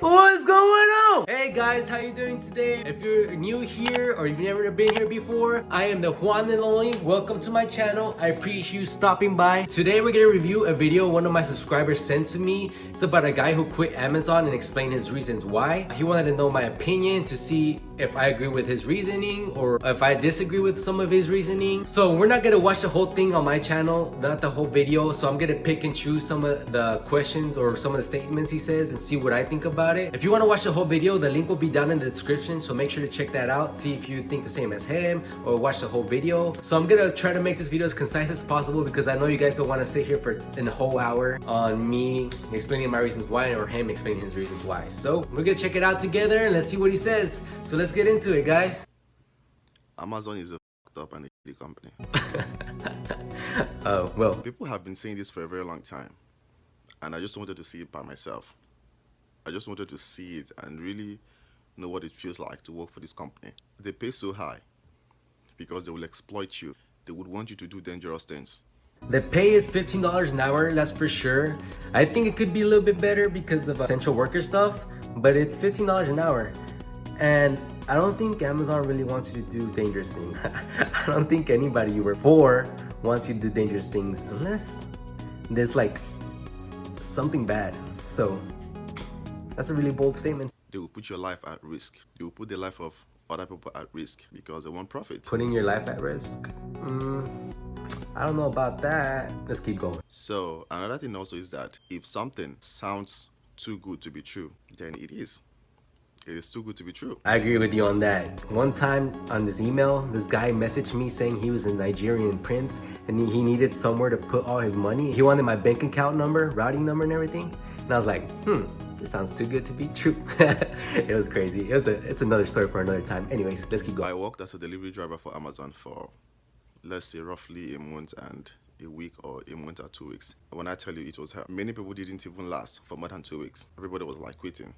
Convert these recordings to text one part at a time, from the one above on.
What's going on? Hey guys, how you doing today? If you're new here or you've never been here before, I am the Juan and Only. Welcome to my channel. I appreciate you stopping by. Today we're gonna review a video one of my subscribers sent to me. It's about a guy who quit Amazon and explained his reasons why. He wanted to know my opinion to see if I agree with his reasoning or if I disagree with some of his reasoning. So we're not gonna watch the whole thing on my channel, not the whole video. So I'm gonna pick and choose some of the questions or some of the statements he says and see what I think about it. If you wanna watch the whole video, the link will be down in the description. So make sure to check that out. See if you think the same as him or watch the whole video. So I'm gonna try to make this video as concise as possible because I know you guys don't wanna sit here for a whole hour on me explaining my reasons why or him explaining his reasons why. So we're gonna check it out together and let's see what he says. So let's get into it, guys. Amazon is a fucked up and a shitty company. Oh, well. People have been saying this for a very long time, and I just wanted to see it by myself. I just wanted to see it and really know what it feels like to work for this company. They pay so high because they will exploit you. They would want you to do dangerous things. The pay is $15 an hour, that's for sure. I think it could be a little bit better because of essential worker stuff, but it's $15 an hour. And I don't think Amazon really wants you to do dangerous things. I don't think anybody you work for wants you to do dangerous things unless there's like something bad. So that's a really bold statement. They will put your life at risk. They will put the life of other people at risk because they want profit. Putting your life at risk? I don't know about that. Let's keep going. So another thing also is that if something sounds too good to be true, then it is. It is too good to be true. I agree with you on that. One time on this email, this guy messaged me saying he was a Nigerian prince and he needed somewhere to put all his money. He wanted my bank account number, routing number and everything. And I was like, this sounds too good to be true. It was crazy. It's another story for another time. Anyways, let's keep going. I worked as a delivery driver for Amazon for, let's say, roughly a month and a week or a month or 2 weeks. When I tell you it was hell, many people didn't even last for more than 2 weeks. Everybody was like quitting.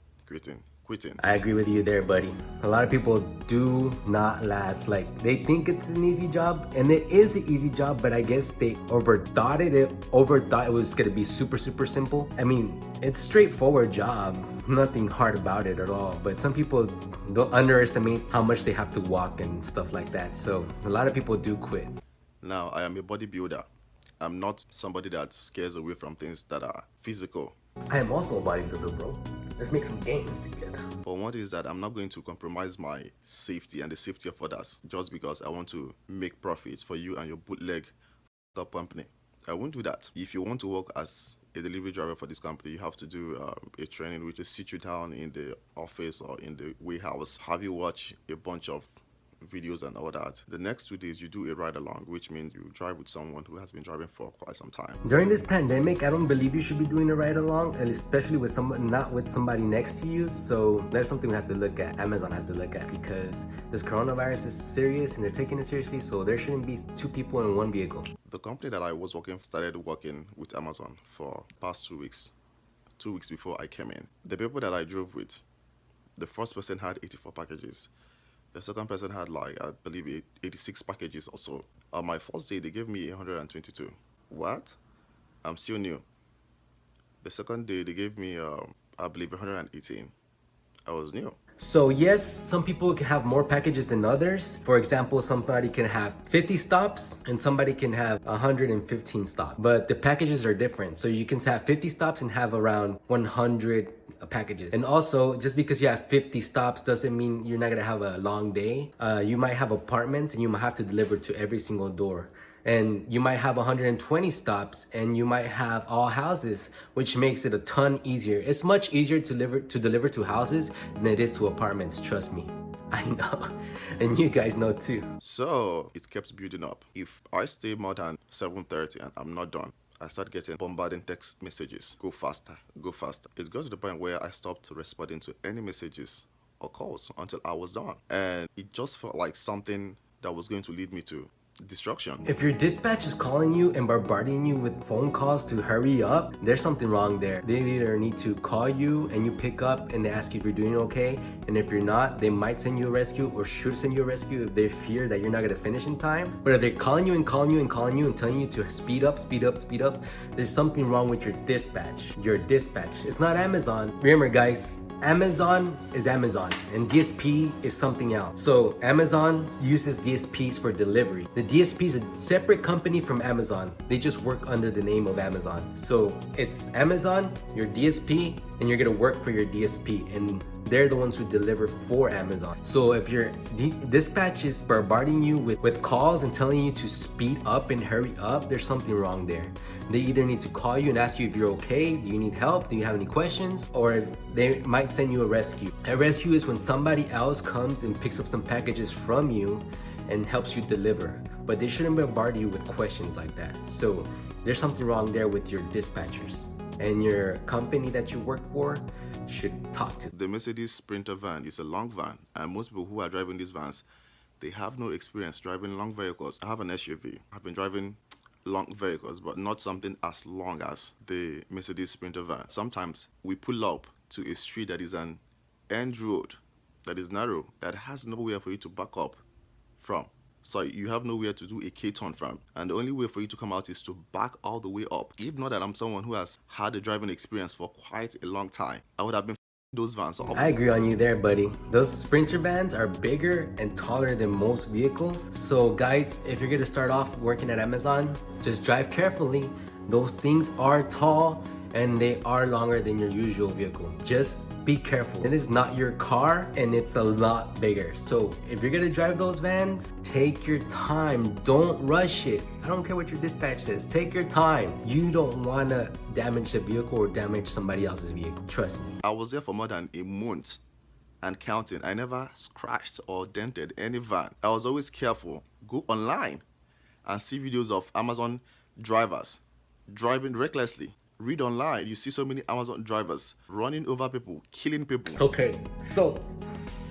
I agree with you there, buddy. A lot of people do not last. Like, they think it's an easy job, and it is an easy job, but I guess they overthought it was gonna be super simple. I mean, it's a straightforward job, nothing hard about it at all, but some people don't underestimate how much they have to walk and stuff like that. So a lot of people do quit. Now, I am a bodybuilder. I'm not somebody that scares away from things that are physical. I am also a bodybuilder, bro. Let's make some gains together. But one is that I'm not going to compromise my safety and the safety of others just because I want to make profits for you and your bootleg top company. I won't do that. If you want to work as a delivery driver for this company, you have to do a training which is sit you down in the office or in the warehouse, have you watch a bunch of videos and all that. The next 2 days you do a ride along, which means you drive with someone who has been driving for quite some time. During this pandemic, I don't believe you should be doing a ride along, and especially with someone, not with somebody next to you. So that's something we have to look at. Amazon has to look at because this coronavirus is serious and they're taking it seriously. So there shouldn't be 2 people in 1 vehicle. The company that I was started working with Amazon for past 2 weeks. 2 weeks before I came in. The people that I drove with, the first person had 84 packages. The second person had like, I believe 86 packages or so. On my first day, they gave me 122. What? I'm still new. The second day, they gave me, I believe 118. I was new. So yes, some people can have more packages than others. For example, somebody can have 50 stops and somebody can have 115 stops. But the packages are different. So you can have 50 stops and have around 100 packages. And also, just because you have 50 stops doesn't mean you're not gonna have a long day. You might have apartments and you might have to deliver to every single door. And you might have 120 stops and you might have all houses, which makes it a ton easier. It's much easier to deliver to houses than it is to apartments, trust me. I know, and you guys know too. So it kept building up. If I stay more than 7:30 and I'm not done, I start getting bombarding text messages. Go faster, go faster. It got to the point where I stopped responding to any messages or calls until I was done. And it just felt like something that was going to lead me to destruction. If your dispatch is calling you and bombarding you with phone calls to hurry up, there's something wrong there. They either need to call you and you pick up and they ask you if you're doing okay, and if you're not, they might send you a rescue or should send you a rescue if they fear that you're not gonna finish in time. But if they're calling you and calling you and calling you and telling you to speed up, there's something wrong with your dispatch. It's not Amazon. Remember guys, Amazon is Amazon and DSP is something else. So Amazon uses DSPs for delivery. The DSP is a separate company from Amazon. They just work under the name of Amazon. So it's Amazon, your DSP, and you're gonna work for your DSP, and they're the ones who deliver for Amazon. So if your dispatch is bombarding you with calls and telling you to speed up and hurry up, there's something wrong there. They either need to call you and ask you if you're okay, do you need help, do you have any questions, or they might send you a rescue. A rescue is when somebody else comes and picks up some packages from you and helps you deliver. But they shouldn't bombard you with questions like that. So there's something wrong there with your dispatchers. And your company that you work for should talk to. The Mercedes Sprinter van is a long van, and most people who are driving these vans, they have no experience driving long vehicles. I have an SUV. I've been driving long vehicles, but not something as long as the Mercedes Sprinter van. Sometimes we pull up to a street that is an end road, that is narrow, that has nowhere for you to back up from. So you have nowhere to do a K-turn from, and the only way for you to come out is to back all the way up. If not that I'm someone who has had a driving experience for quite a long time, I would have been those vans up. I agree on you there, buddy. Those Sprinter vans are bigger and taller than most vehicles. So guys, if you're gonna start off working at Amazon, just drive carefully. Those things are tall and they are longer than your usual vehicle. Just be careful. It is not your car and it's a lot bigger. So if you're gonna drive those vans, take your time. Don't rush it. I don't care what your dispatch says. Take your time. You don't wanna damage the vehicle or damage somebody else's vehicle. Trust me. I was there for more than a month and counting. I never scratched or dented any van. I was always careful. Go online and see videos of Amazon drivers driving recklessly. Read online, you see so many Amazon drivers running over people, killing people. Okay, so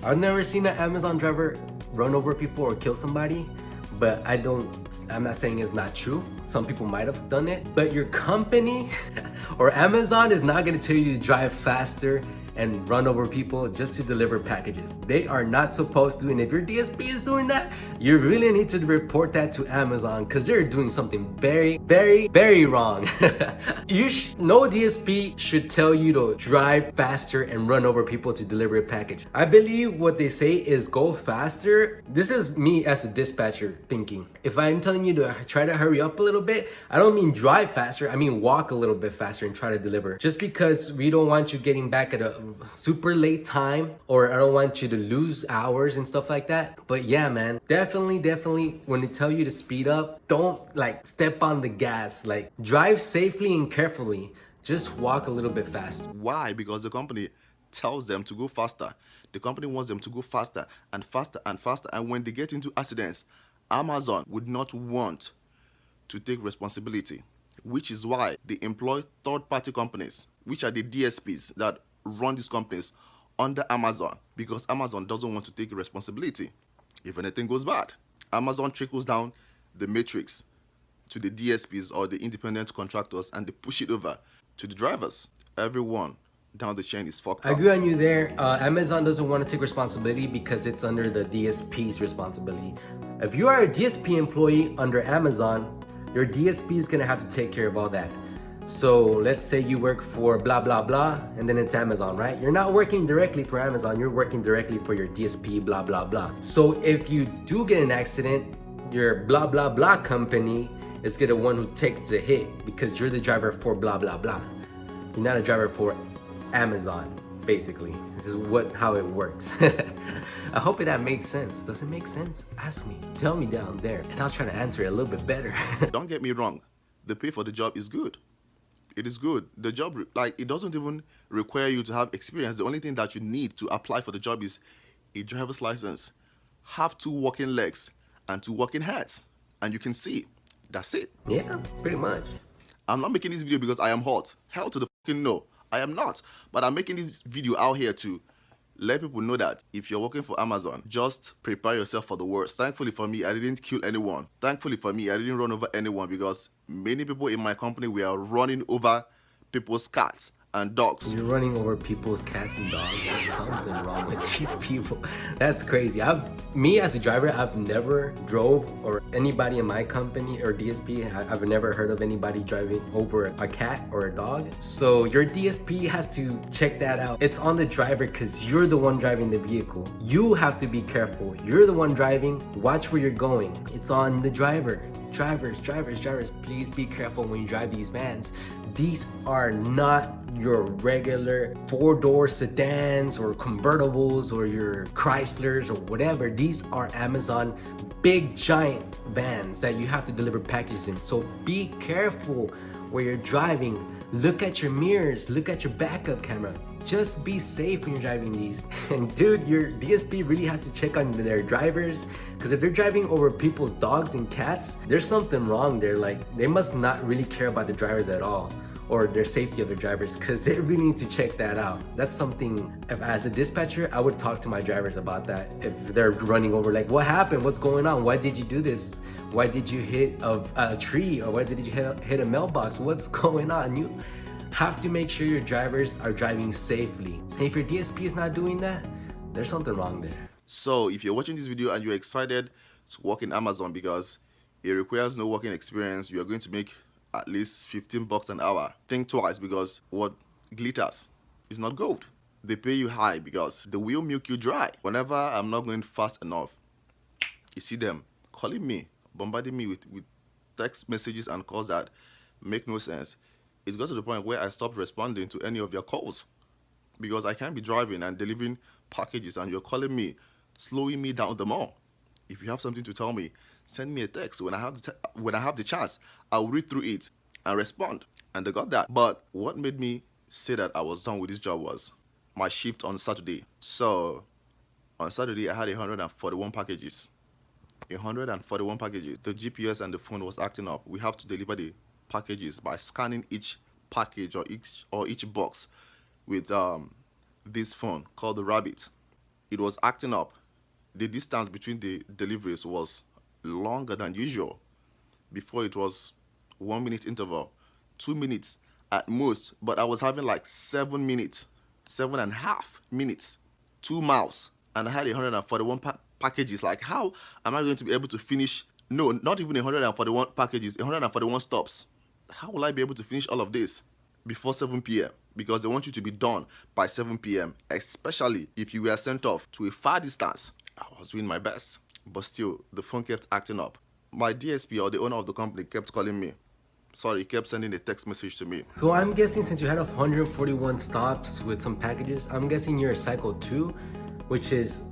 I've never seen an Amazon driver run over people or kill somebody, but I'm not saying it's not true. Some people might have done it, but your company or Amazon is not gonna tell you to drive faster and run over people just to deliver packages. They are not supposed to, and if your DSP is doing that, you really need to report that to Amazon because they're doing something very, very, very wrong. No DSP should tell you to drive faster and run over people to deliver a package. I believe what they say is go faster. This is me as a dispatcher thinking. If I'm telling you to try to hurry up a little bit, I don't mean drive faster, I mean walk a little bit faster and try to deliver. Just because we don't want you getting back at a super late time, or I don't want you to lose hours and stuff like that. But yeah, man, definitely when they tell you to speed up, don't like step on the gas. Like drive safely and carefully. Just walk a little bit faster. Why? Because the company tells them to go faster. The company wants them to go faster and faster and faster. And when they get into accidents, Amazon would not want to take responsibility, which is why they employ third-party companies, which are the DSPs that run these companies under Amazon, because Amazon doesn't want to take responsibility if anything goes bad. Amazon trickles down the matrix to the DSPs or the independent contractors, and they push it over to the drivers. Everyone down the chain is fucked up. I agree on you there. Amazon doesn't want to take responsibility because it's under the DSP's responsibility. If you are a DSP employee under Amazon, your DSP is gonna have to take care of all that. So let's say you work for blah, blah, blah, and then it's Amazon, right? You're not working directly for Amazon, you're working directly for your DSP, blah, blah, blah. So if you do get an accident, your blah, blah, blah company is gonna one who takes the hit because you're the driver for blah, blah, blah. You're not a driver for Amazon, basically. This is how it works. I hope that makes sense. Does it make sense? Ask me, tell me down there, and I'll try to answer it a little bit better. Don't get me wrong, the pay for the job is good. It is good. The job, like, it doesn't even require you to have experience. The only thing that you need to apply for the job is a driver's license, have 2 working legs, and 2 working hands, and you can see. That's it. Yeah, pretty much. I'm not making this video because I am hot. Hell to the fucking no. I am not. But I'm making this video out here to let people know that if you're working for Amazon, just prepare yourself for the worst. Thankfully for me, I didn't kill anyone. Thankfully for me, I didn't run over anyone, because many people in my company were running over people's cars and dogs. You're running over people's cats and dogs. There's something wrong with these people. That's crazy. Me as a driver, I've never drove, or anybody in my company or DSP, I've never heard of anybody driving over a cat or a dog. So your DSP has to check that out. It's on the driver because you're the one driving the vehicle. You have to be careful. You're the one driving. Watch where you're going. It's on the driver. Drivers, please be careful when you drive these vans. These are not your regular four-door sedans or convertibles or your Chryslers or whatever. These are Amazon big giant vans that you have to deliver packages in. So be careful where you're driving. Look at your mirrors, look at your backup camera. Just be safe when you're driving these. And dude, your DSP really has to check on their drivers, because if they're driving over people's dogs and cats, there's something wrong there. Like, they must not really care about the drivers at all, or their safety of their drivers, because they really need to check that out. That's something, if as a dispatcher, I would talk to my drivers about that. If they're running over, like, what happened? What's going on? Why did you do this? Why did you hit a tree? Or why did you hit a mailbox? What's going on? You have to make sure your drivers are driving safely. And if your DSP is not doing that, there's something wrong there. So if you're watching this video and you're excited to work in Amazon because it requires no working experience, you are going to make at least $15 an hour. Think twice, because what glitters is not gold. They pay you high because they will milk you dry. Whenever I'm not going fast enough, you see them calling me, bombarding me with text messages and calls that make no sense. It got to the point where I stopped responding to any of their calls, because I can't be driving and delivering packages and you're calling me, slowing me down the more. If you have something to tell me, send me a text. When I have the chance, I'll read through it and respond. And they got that. But what made me say that I was done with this job was my shift on Saturday. So on Saturday, I had 141 packages. 141 packages. The GPS and the phone was acting up. We have to deliver the packages by scanning each package or each box with this phone called the Rabbit. It was acting up. The distance between the deliveries was longer than usual. Before, it was 1 minute interval, 2 minutes at most, but I was having like 7 minutes, 7.5 minutes, 2 miles, and I had 141 packages. Like, how am I going to be able to finish? No, not even 141 packages, 141 stops. How will I be able to finish all of this before 7 p.m.? Because they want you to be done by 7 p.m., especially if you were sent off to a far distance. I was doing my best, but still, the phone kept acting up. My DSP, or the owner of the company, kept calling me. Sorry, he kept sending a text message to me. So I'm guessing, since you had 141 stops with some packages, I'm guessing you're cycle 2, which is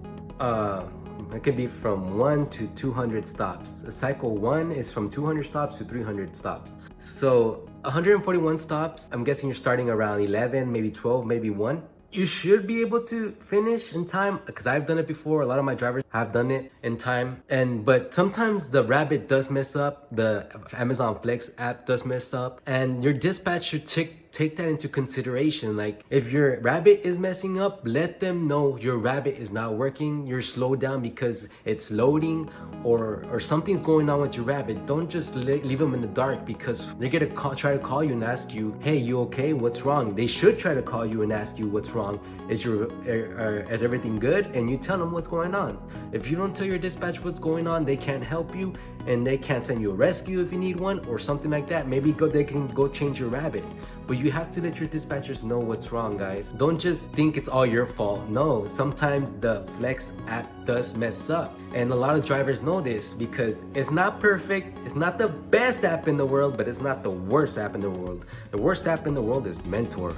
it could be from 1 to 200 stops. Cycle 1 is from 200 stops to 300 stops. So 141 stops, I'm guessing you're starting around 11, maybe 12, maybe 1. You should be able to finish in time, because I've done it before. A lot of my drivers have done it in time. But sometimes the Rabbit does mess up, the Amazon Flex app does mess up, and your dispatch should take that into consideration. Like, if your Rabbit is messing up, let them know your Rabbit is not working. You're slowed down because it's loading, or something's going on with your Rabbit. Don't just leave them in the dark, because they're gonna try to call you and ask you, hey, you okay? What's wrong? They should try to call you and ask you what's wrong. Is everything good? And you tell them what's going on. If you don't tell your dispatch what's going on, they can't help you, and they can't send you a rescue if you need one or something like that. Maybe they can go change your Rabbit. But you have to let your dispatchers know what's wrong, guys. Don't just think it's all your fault. No, sometimes the Flex app does mess up. And a lot of drivers know this, because it's not perfect. It's not the best app in the world, but it's not the worst app in the world. The worst app in the world is Mentor.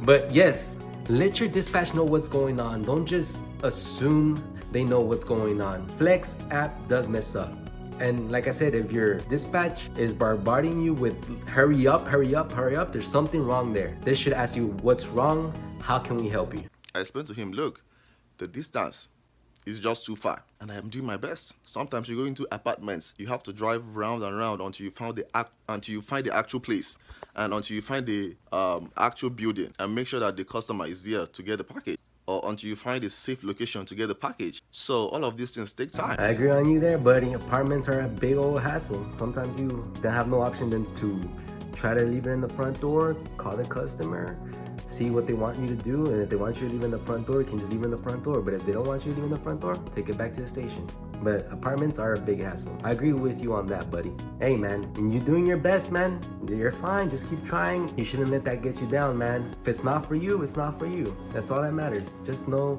But yes, let your dispatch know what's going on. Don't just assume they know what's going on. Flex app does mess up. And like I said, if your dispatch is bombarding you with hurry up, there's something wrong there. They should ask you, what's wrong? How can we help you? I explained to him, look, the distance is just too far, and I am doing my best. Sometimes you go into apartments, you have to drive round and round until you find the actual place, and until you find the actual building, and make sure that the customer is there to get the package, or until you find a safe location to get the package. So all of these things take time. I agree on you there, buddy. Apartments are a big old hassle. Sometimes you don't have no option than to try to leave it in the front door, call the customer, see what they want you to do, and if they want you to leave it in the front door, you can just leave it in the front door. But if they don't want you to leave it in the front door, take it back to the station. But apartments are a big hassle. I agree with you on that, buddy. Hey, man, and you're doing your best, man. You're fine. Just keep trying. You shouldn't let that get you down, man. If it's not for you, it's not for you. That's all that matters. Just know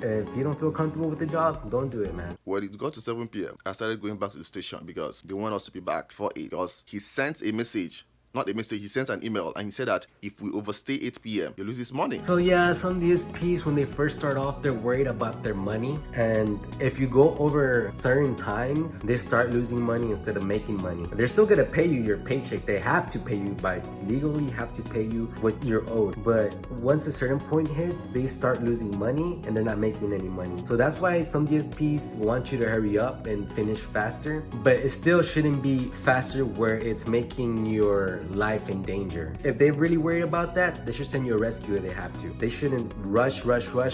if you don't feel comfortable with the job, don't do it, man. When it got to 7 p.m., I started going back to the station because they want us to be back for 8. Because he sent a message. Not a message, he sent an email and he said that if we overstay 8 p.m., you lose this money. So yeah, some DSPs, when they first start off, they're worried about their money. And if you go over certain times, they start losing money instead of making money. They're still gonna pay you your paycheck. They have to pay you by legally have to pay you what you're owed. But once a certain point hits, they start losing money and they're not making any money. So that's why some DSPs want you to hurry up and finish faster. But it still shouldn't be faster where it's making your life in danger. If they're really worried about that, they should send you a rescue if they have to. They shouldn't rush,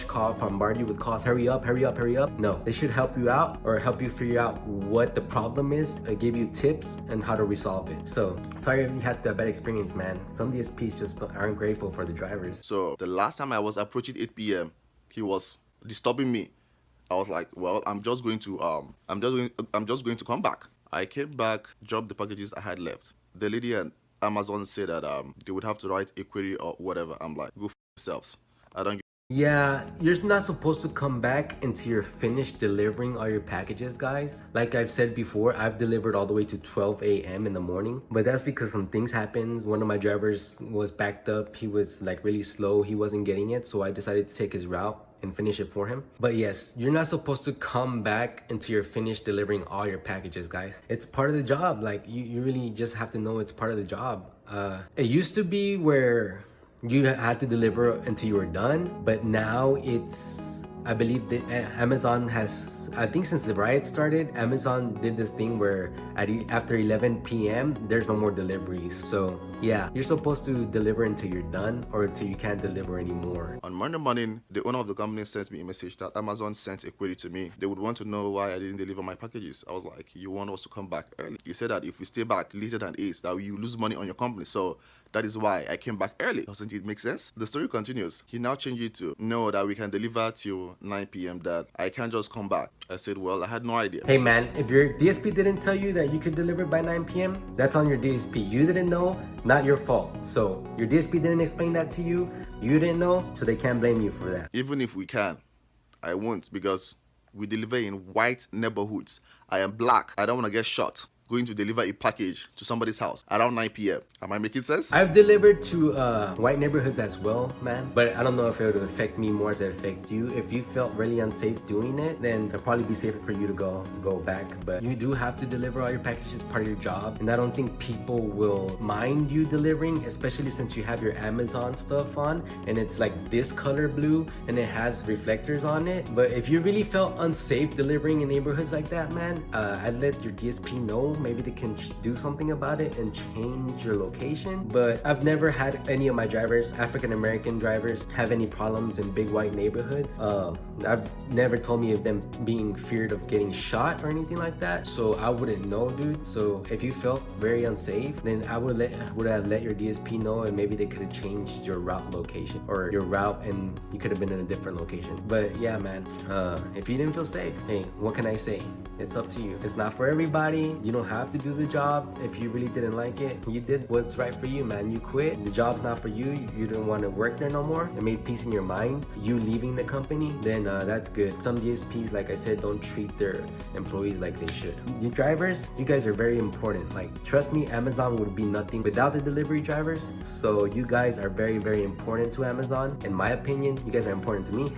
call, bombard you with calls, hurry up. No, they should help you out or help you figure out what the problem is and give you tips and how to resolve it. So sorry if you had that bad experience, man. Some DSPs just aren't grateful for the drivers. So the last time I was approaching 8 p.m., he was disturbing me. I was like, well, I'm just going to come back. I came back, dropped the packages I had left. The lady and Amazon said that they would have to write a query or whatever. I'm like, go f yourselves. I don't. Yeah, you're not supposed to come back until you're finished delivering all your packages, guys. Like I've said before, I've delivered all the way to 12 a.m. in the morning, but that's because some things happened. One of my drivers was backed up. He was like really slow. He wasn't getting it, so I decided to take his route and finish it for him. But yes, you're not supposed to come back until you're finished delivering all your packages, guys. It's part of the job. Like you really just have to know it's part of the job. It used to be where you had to deliver until you were done, but now it's, I believe that Amazon has, I think since the riot started, Amazon did this thing where after 11 p.m. there's no more deliveries. So yeah, you're supposed to deliver until you're done or until you can't deliver anymore. On Monday morning, the owner of the company sent me a message that Amazon sent a query to me. They would want to know why I didn't deliver my packages. I was like, you want us to come back early? You said that if we stay back later than 8, that you lose money on your company. So that is why I came back early. Doesn't it make sense? The story continues. He now changed it to know that we can deliver till 9 p.m. that I can't just come back. I said, well, I had no idea. Hey man, if your DSP didn't tell you that you could deliver by 9 p.m., that's on your DSP. You didn't know, not your fault. So your DSP didn't explain that to you, you didn't know, so they can't blame you for that. Even if we can, I won't, because we deliver in white neighborhoods. I am black. I don't want to get shot going to deliver a package to somebody's house around 9 p.m. Am I making sense? I've delivered to white neighborhoods as well, man. But I don't know if it would affect me more as it affects you. If you felt really unsafe doing it, then it'd probably be safer for you to go back. But you do have to deliver all your packages, part of your job. And I don't think people will mind you delivering, especially since you have your Amazon stuff on and it's like this color blue and it has reflectors on it. But if you really felt unsafe delivering in neighborhoods like that, man, I'd let your DSP know. Maybe they can do something about it and change your location. But I've never had any of my drivers, African-American drivers, have any problems in big white neighborhoods. I've never told me of them being feared of getting shot or anything like that. So I wouldn't know, dude. So if you felt very unsafe, then I would have let your DSP know, and maybe they could have changed your route location or your route and you could have been in a different location. But yeah, man, if you didn't feel safe, hey, what can I say? It's up to you. It's not for everybody. You don't have to do the job. If you really didn't like it, you did what's right for you, man. You quit. The job's not for you. You didn't want to work there no more. It made peace in your mind. You leaving the company, then that's good. Some DSPs, like I said, don't treat their employees like they should. You drivers, you guys are very important. Like, trust me, Amazon would be nothing without the delivery drivers. So you guys are very, very important to Amazon. In my opinion, you guys are important to me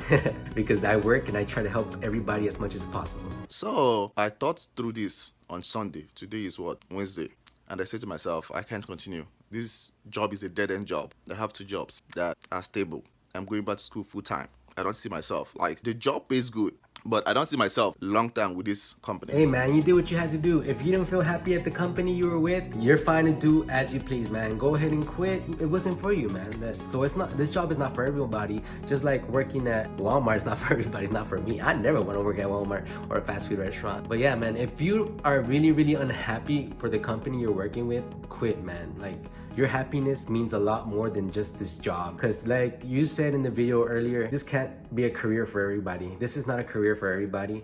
because I work and I try to help everybody as much as possible. So I thought through this on Sunday. Today is what? Wednesday. And I said to myself, I can't continue. This job is a dead-end job. I have 2 jobs that are stable. I'm going back to school full-time. I don't see myself. Like, the job pays good, but I don't see myself long term with this company. Hey man, you did what you had to do. If you didn't feel happy at the company you were with, you're fine to do as you please, man. Go ahead and quit. It wasn't for you, man. So it's not, this job is not for everybody. Just like working at Walmart is not for everybody, not for me. I never want to work at Walmart or a fast food restaurant. But yeah, man, if you are really, really unhappy for the company you're working with, quit, man. Like, your happiness means a lot more than just this job. Because like you said in the video earlier, this can't be a career for everybody. This is not a career for everybody.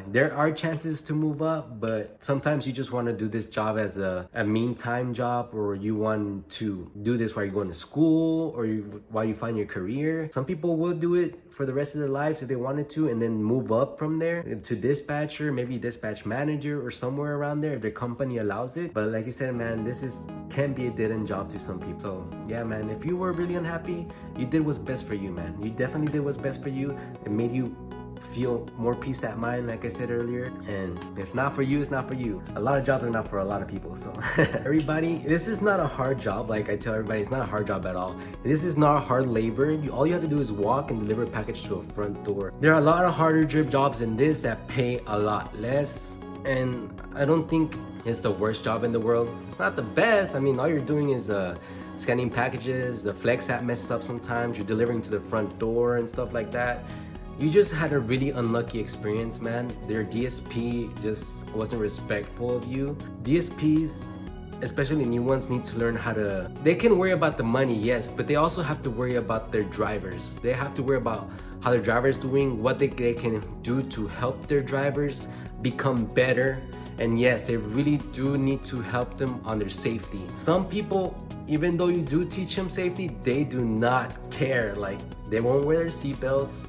There are chances to move up, but sometimes you just want to do this job as a meantime job, or you want to do this while you're going to school or while you find your career. Some people will do it for the rest of their lives if they wanted to, and then move up from there to dispatcher, maybe dispatch manager or somewhere around there if their company allows it. But like you said, man, this can be a dead-end job to some people. So yeah, man, if you were really unhappy, you did what's best for you, man. You definitely did what's best for you. It made you feel more peace at mind, like I said earlier. And if not for you, it's not for you. A lot of jobs are not for a lot of people. So everybody, this is not a hard job. Like I tell everybody, it's not a hard job at all. This is not hard labor. All you have to do is walk and deliver a package to a front door. There are a lot of harder jobs than this that pay a lot less, and I don't think it's the worst job in the world. It's not the best. I mean, all you're doing is scanning packages. The Flex app messes up sometimes. You're delivering to the front door and stuff like that. You just had a really unlucky experience, man. Their DSP just wasn't respectful of you. DSPs, especially new ones, need to learn how to... They can worry about the money, yes, but they also have to worry about their drivers. They have to worry about how their driver's doing, what they can do to help their drivers become better. And yes, they really do need to help them on their safety. Some people, even though you do teach them safety, they do not care. Like, they won't wear their seatbelts.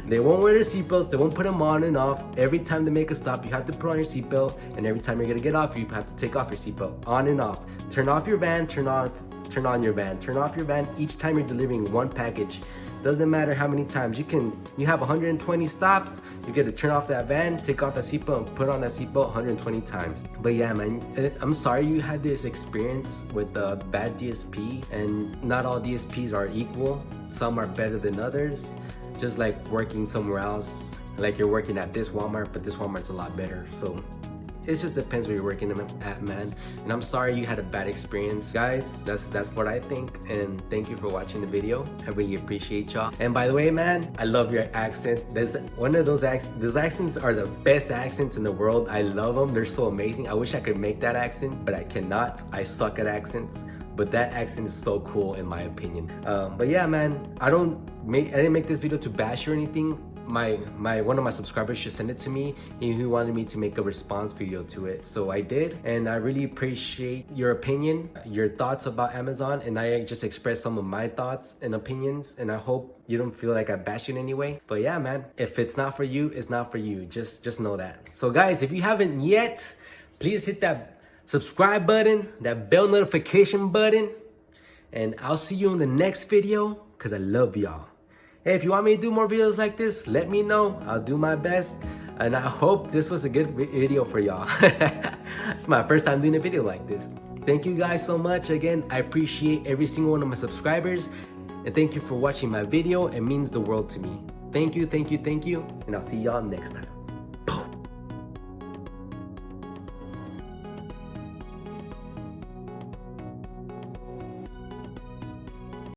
They won't wear their seatbelts. They won't put them on and off. Every time they make a stop, you have to put on your seatbelt. And every time you're gonna get off, you have to take off your seatbelt. On and off. Turn off your van, turn on your van. Turn off your van each time you're delivering one package. Doesn't matter how many times. You have 120 stops, you get to turn off that van, take off that seatbelt, and put on that seatbelt 120 times. But yeah, man, I'm sorry you had this experience with a bad DSP, and not all DSPs are equal. Some are better than others. Just like working somewhere else, like you're working at this Walmart, but this Walmart's a lot better. So it just depends where you're working at, man. And I'm sorry you had a bad experience, guys. That's what I think. And thank you for watching the video. I really appreciate y'all. And by the way, man, I love your accent. There's one of those accents. Those accents are the best accents in the world. I love them. They're so amazing. I wish I could make that accent, but I cannot. I suck at accents. But that accent is so cool in my opinion. But yeah, man, I didn't make this video to bash or anything. One of my subscribers just sent it to me, and he wanted me to make a response video to it, so I did. And I really appreciate your opinion, your thoughts about Amazon, and I just expressed some of my thoughts and opinions, and I hope you don't feel like I bash you in any way. But yeah, man, if it's not for you, it's not for you. Just know that. So guys, if you haven't yet, please hit that subscribe button, that bell notification button, and I'll see you in the next video, because I love y'all. Hey, if you want me to do more videos like this, let me know. I'll do my best. And I hope this was a good video for y'all. It's my first time doing a video like this. Thank you guys so much. Again, I appreciate every single one of my subscribers. And thank you for watching my video. It means the world to me. Thank you, thank you, thank you. And I'll see y'all next time.